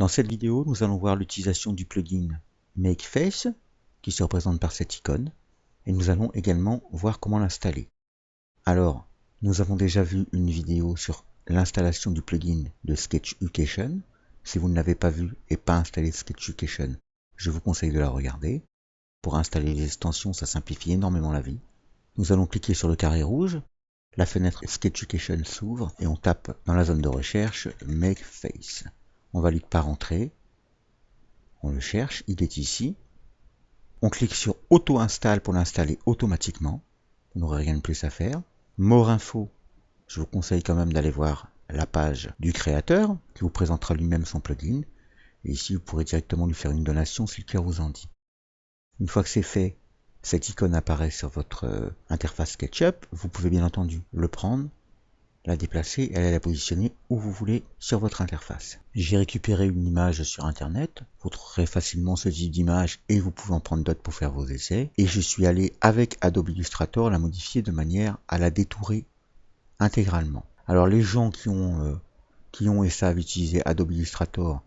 Dans cette vidéo, nous allons voir l'utilisation du plugin MakeFace, qui se représente par cette icône, et nous allons également voir comment l'installer. Alors, nous avons déjà vu une vidéo sur l'installation du plugin de Sketchucation. Si vous ne l'avez pas vu et pas installé Sketchucation, je vous conseille de la regarder. Pour installer les extensions, ça simplifie énormément la vie. Nous allons cliquer sur le carré rouge, la fenêtre Sketchucation s'ouvre et on tape dans la zone de recherche MakeFace. On valide par entrée, on le cherche, il est ici. On clique sur Auto-install pour l'installer automatiquement. Vous n'aurez rien de plus à faire. More info, je vous conseille quand même d'aller voir la page du créateur qui vous présentera lui-même son plugin. Et ici, vous pourrez directement lui faire une donation si le cœur vous en dit. Une fois que c'est fait, cette icône apparaît sur votre interface SketchUp. Vous pouvez bien entendu le prendre, la déplacer et aller la positionner où vous voulez sur votre interface. J'ai récupéré une image sur internet, vous trouverez facilement ce type d'image et vous pouvez en prendre d'autres pour faire vos essais. Et je suis allé avec Adobe Illustrator la modifier de manière à la détourer intégralement. Alors les gens qui ont et savent utiliser Adobe Illustrator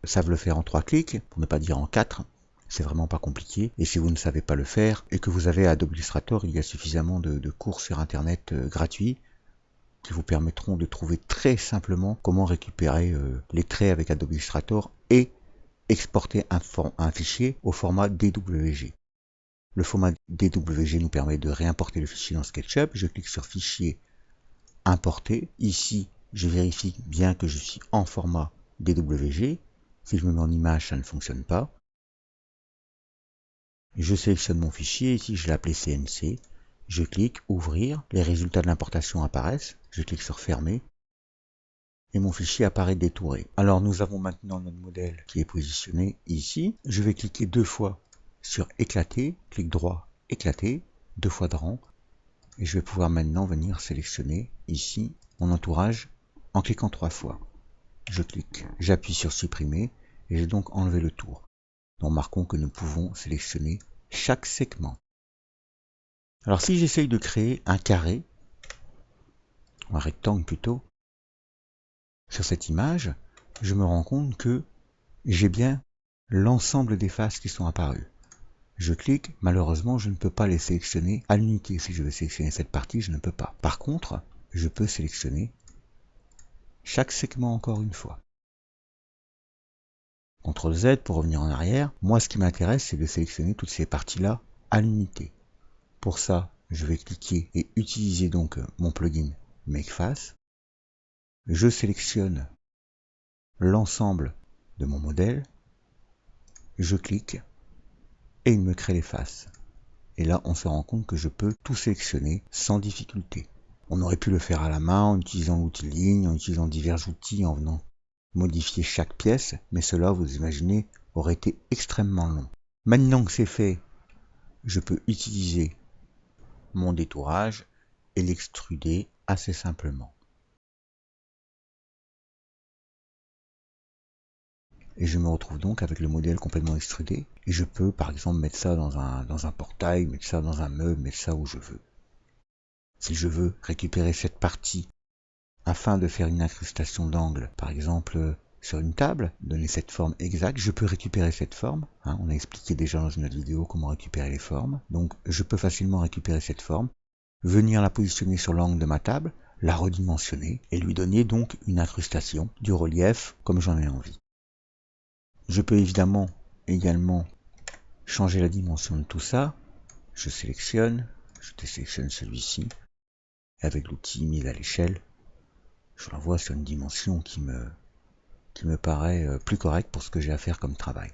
savent le faire en 3 clics, pour ne pas dire en 4. C'est vraiment pas compliqué. Et si vous ne savez pas le faire et que vous avez Adobe Illustrator, il y a suffisamment de cours sur internet gratuits qui vous permettront de trouver très simplement comment récupérer les traits avec Adobe Illustrator et exporter un fichier au format DWG. Le format DWG nous permet de réimporter le fichier dans SketchUp. Je clique sur Fichier, Importer. Ici, je vérifie bien que je suis en format DWG. Si je me mets en image, ça ne fonctionne pas. Je sélectionne mon fichier. Ici, je l'ai appelé CNC. Je clique Ouvrir, les résultats de l'importation apparaissent, je clique sur Fermer, et mon fichier apparaît détouré. Alors nous avons maintenant notre modèle qui est positionné ici. Je vais cliquer 2 fois sur Éclater, clic droit, Éclater, 2 fois de rang, et je vais pouvoir maintenant venir sélectionner ici mon entourage en cliquant 3 fois. Je clique, j'appuie sur Supprimer, et j'ai donc enlevé le tour. Donc remarquons que nous pouvons sélectionner chaque segment. Alors si j'essaye de créer un carré, un rectangle plutôt, sur cette image, je me rends compte que j'ai bien l'ensemble des faces qui sont apparues. Je clique, malheureusement je ne peux pas les sélectionner à l'unité. Si je veux sélectionner cette partie, je ne peux pas. Par contre, je peux sélectionner chaque segment encore une fois. CTRL Z pour revenir en arrière. Moi ce qui m'intéresse, c'est de sélectionner toutes ces parties-là à l'unité. Pour ça, je vais cliquer et utiliser donc mon plugin MakeFace. Je sélectionne l'ensemble de mon modèle. Je clique et il me crée les faces. Et là, on se rend compte que je peux tout sélectionner sans difficulté. On aurait pu le faire à la main en utilisant l'outil ligne, en utilisant divers outils, en venant modifier chaque pièce, mais cela, vous imaginez, aurait été extrêmement long. Maintenant que c'est fait, je peux utiliser mon détourage et l'extruder assez simplement. Et je me retrouve donc avec le modèle complètement extrudé. Et je peux par exemple mettre ça dans un portail, mettre ça dans un meuble, mettre ça où je veux. Si je veux récupérer cette partie afin de faire une incrustation d'angle, par exemple sur une table, donner cette forme exacte, je peux récupérer cette forme. On a expliqué déjà dans une autre vidéo comment récupérer les formes. Donc je peux facilement récupérer cette forme, venir la positionner sur l'angle de ma table, la redimensionner et lui donner donc une incrustation, du relief comme j'en ai envie. Je peux évidemment également changer la dimension de tout ça. Je sélectionne, je désélectionne celui-ci. Et avec l'outil mise à l'échelle, je l'envoie sur une dimension qui me paraît plus correcte pour ce que j'ai à faire comme travail.